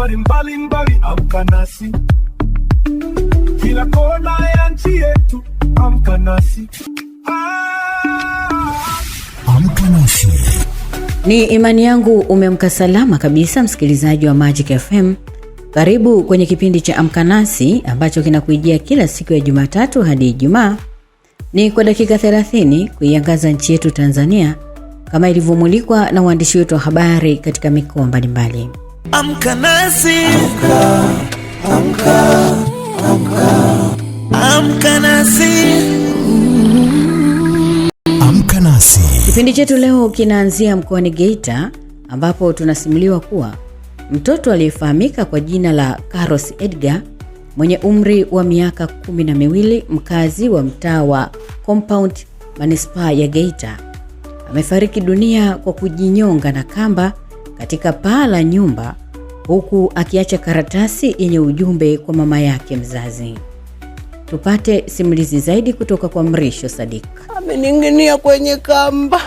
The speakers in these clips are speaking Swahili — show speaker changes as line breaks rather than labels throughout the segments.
habari mbalimbali, amka nasi. Kila kona ya nchi yetu, amka nasi.
Amka nasi.
Ni imani yangu umeamka salama kabisa, msikilizaji wa Magic FM. Karibu kwenye kipindi cha Amka Nasi ambacho kinakujia kila siku ya Jumatatu hadi Ijumaa. Ni kwa dakika 30 kuiangaza nchi yetu Tanzania kama ilivyomulikwa na waandishi wetu wa habari katika mikoa mbalimbali.
Amka nasi. Amka nasi.
Amka nasi.
Kipindi chetu leo kinaanzia mkoani Geita ambapo tunasimuliwa kuwa mtoto aliyefahamika kwa jina la Carlos Edgar mwenye umri wa miaka 12, mkazi wa mtaa wa Compound Manispaa ya Geita, amefariki dunia kwa kujinyonga na kamba katika paa la nyumba, huku akiacha karatasi yenye ujumbe kwa mama yake mzazi. Tupate simulizi zaidi kutoka kwa Mrisho Sadik.
Amening'inia kwenye kamba.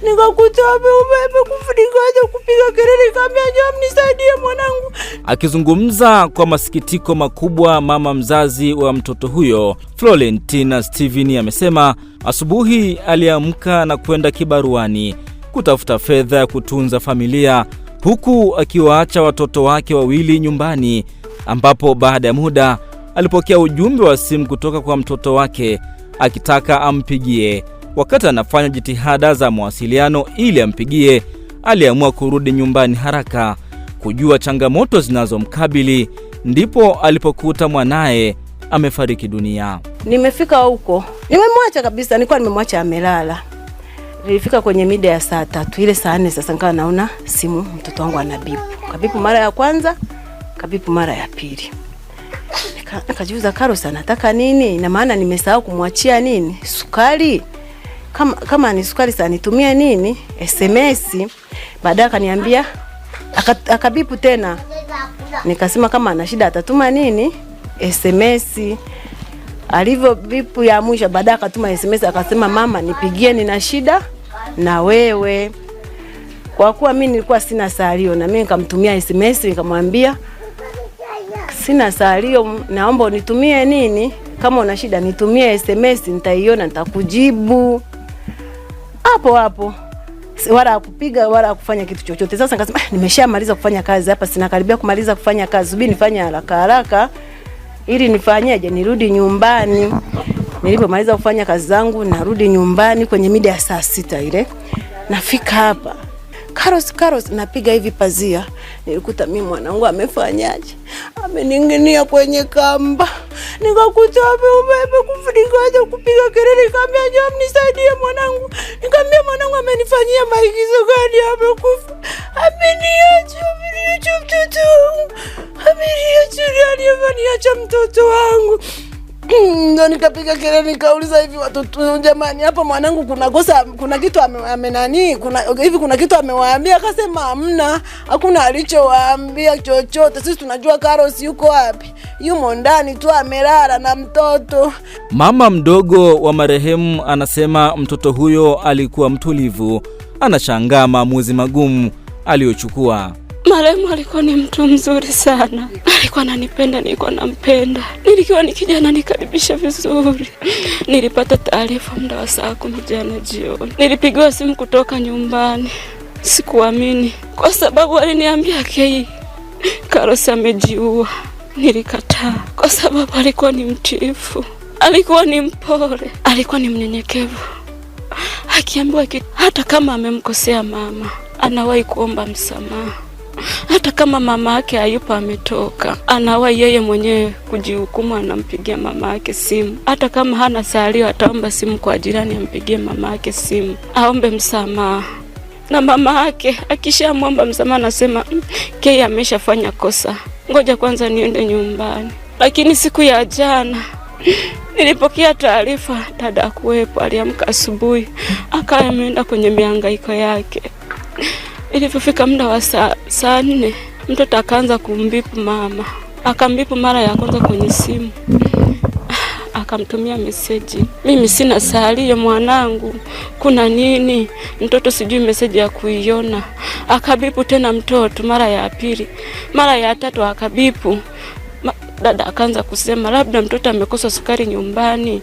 Nikakuta umeme kufurikaje kupiga kelele kama njoo mnisaidie mwanangu.
Akizungumza kwa masikitiko makubwa, mama mzazi wa mtoto huyo, Florentina Steven, amesema asubuhi aliamka na kwenda kibaruani kutafuta fedha ya kutunza familia, huku akiwaacha watoto wake wawili nyumbani, ambapo baada ya muda alipokea ujumbe wa simu kutoka kwa mtoto wake akitaka ampigie. Wakati anafanya jitihada za mawasiliano ili ampigie, aliamua kurudi nyumbani haraka kujua changamoto zinazomkabili, ndipo alipokuta mwanae amefariki dunia.
Nimefika huko, nimemwacha kabisa, nilikuwa nimemwacha amelala. Nilifika kwenye mida ya saa 3, ile saa 4 sasa nikawa naona simu mtoto wangu anabipu. Kabipu mara ya kwanza, kabipu mara ya pili. Nikajiuliza Carlos anataka nini? Na maana nimesahau kumwachia nini? Sukari. Kama ni sukari sana nitumie nini? SMS. Baadaye akaniambia akabipu tena. Nikasema kama ana shida atatuma nini? SMS. Alivyo bipu ya mwisho baadaye akatuma SMS akasema mama nipigie nina shida na wewe. Kwa kuwa mimi nilikuwa sina salio na mimi nikamtumia SMS nikamwambia sina salio, naomba unitumie nini? Kama una shida nitumie SMS, nitaiona nitakujibu. Hapo wala kupiga wala kufanya kitu chochote. Sasa nikasema nimeshamaliza kufanya kazi hapa, sina karibia kumaliza kufanya kazi. Subiri nifanye haraka ili nifanyeje nirudi nyumbani. Nilipomaliza kufanya kazi zangu narudi nyumbani kwenye mida ya saa 6 ile. Nafika hapa. Carlos napiga hivi pazia. Nilikuta mimi mwanangu amefanyaje? Amening'inia kwenye kamba. Nikakuta umeme kufurikaje kupiga kelele kama njoo mnisaidie mwanangu. Nikamwambia mwanangu amenifanyia maigizo gani, amekufa. Ameniacha mtoto wangu. Ameniacha mtoto wangu. Ndio nikapiga kelele nikauliza hivi watoto jamani hapa mwanangu kuna kitu kuna kitu amewaambia? Akasema hamna, hakuna alichowaambia chochote. Sisi tunajua Carlos yuko wapi. Yumo ndani tu amelala na mtoto.
Mama mdogo wa marehemu anasema mtoto huyo alikuwa mtulivu, anashangaa maamuzi magumu aliyochukua.
Marehemu alikuwa ni mtu mzuri sana. Alikuwa ananipenda, nilikuwa nampenda. Nilikuwa nikija nikaribisha vizuri. Nilipata taarifa muda wa saa 10 jana jioni. Nilipigiwa simu kutoka nyumbani. Sikuamini kwa sababu aliniambia Carlos amejiua. Nilikataa kwa sababu alikuwa ni mtiifu. Alikuwa ni mpole, alikuwa ni mnyenyekevu. Akiambiwa hata kama amemkosea mama, anawahi kuomba msamaha. Hata kama mama yake hayupo ametoka, anawahi yeye mwenyewe kujihukumu, anampigia mama yake simu. Hata kama hana salio ataomba simu kwa jirani ampigie mama yake simu, aombe msamaha. Na mama yake akishamwomba msamaha anasema ameshafanya kosa, ngoja kwanza niende nyumbani. Lakini siku ya jana nilipokea taarifa dada kuwepo, aliamka asubuhi akawa ameenda kwenye mihangaiko yake. Ilipofika muda wa saa 4 mtoto akaanza kumbipu mama. Akambipu mara ya kwanza kwenye simu. akamtumia meseji, mimi sina salio mwanangu, kuna nini? Mtoto sijui meseji ya kuiona. Akabipu tena mtoto mara ya pili, mara ya tatu akabipu. Dada akaanza kusema labda mtoto amekosa sukari nyumbani.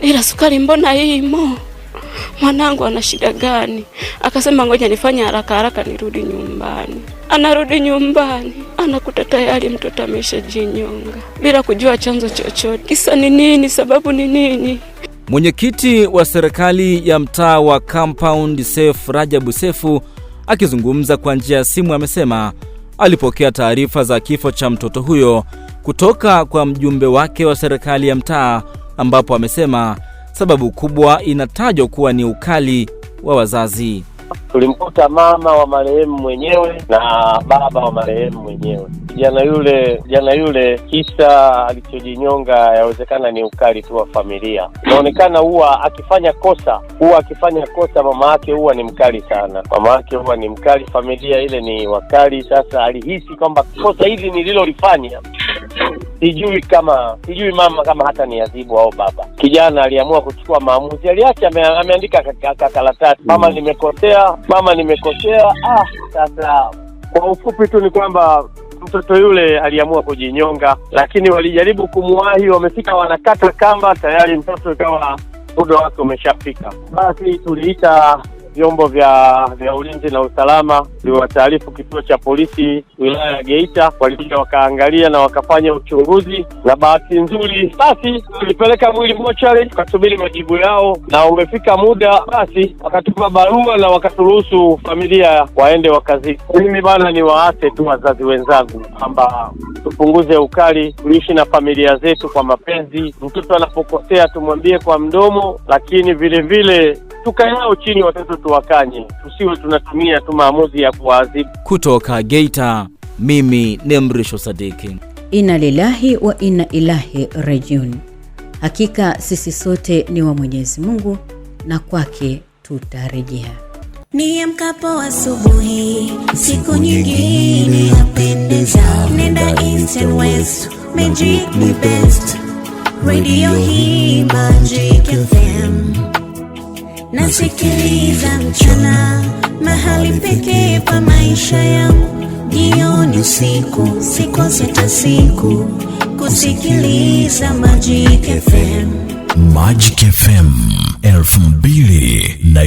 Ila sukari mbona imo? Mwanangu ana shida gani? Akasema ngoja nifanye haraka nirudi nyumbani. Anarudi nyumbani, anakuta tayari mtoto ameshajinyonga bila kujua chanzo chochote. Kisa ni nini? Sababu ni nini?
Mwenyekiti wa serikali ya mtaa wa Compound Seif Rajabu Sefu akizungumza kwa njia ya simu amesema alipokea taarifa za kifo cha mtoto huyo kutoka kwa mjumbe wake wa serikali ya mtaa, ambapo amesema sababu kubwa inatajwa kuwa ni ukali wa wazazi.
Tulimkuta mama wa marehemu mwenyewe na baba wa marehemu mwenyewe. Jana yule kisa alichojinyonga yawezekana ni ukali tu wa familia. Inaonekana huwa akifanya kosa mama yake huwa ni mkali sana. Mama yake huwa ni mkali, familia ile ni wakali. Sasa alihisi kwamba kosa hili nililolifanya sijui mama kama hata ni adhibu au baba. Kijana aliamua kuchukua maamuzi, aliacha ameandika karatasi, mama nimekosea. Sasa kwa ufupi tu ni kwamba mtoto yule aliamua kujinyonga, lakini walijaribu kumwahi, wamefika wanakata kamba, tayari mtoto ikawa muda wake umeshafika. Basi tuliita vyombo vya ulinzi na usalama, tuliwataarifu kituo cha polisi wilaya ya Geita, walikuja wakaangalia na wakafanya uchunguzi, na bahati nzuri basi tulipeleka mwili mochari tukasubiri majibu yao, na umefika muda basi wakatupa barua na wakaturuhusu familia waende wakazika. Mimi bana ni waase tu wazazi wenzangu kwamba tupunguze ukali, tuishi na familia zetu kwa mapenzi. Mtoto anapokosea tumwambie kwa mdomo, lakini vile vile tukae nao chini watoto tuwakanye, tusiwe tunatumia tu maamuzi ya kuadhibu.
Kutoka Geita, mimi ni Mrisho Sadiki.
Inna lillahi wa inna ilahi rajiun. Hakika sisi sote ni wa Mwenyezi Mungu na kwake tutarejea.
Niamkapo asubuhi, siku nyingine yapendeza. Nenda East and West, Magic ni best. Radio hii Magic FM. Nasikiliza mchana, mahali pekee pa maisha yangu. Jioni usiku, sikose hata siku kusikiliza Magic FM.
Magic FM 2000.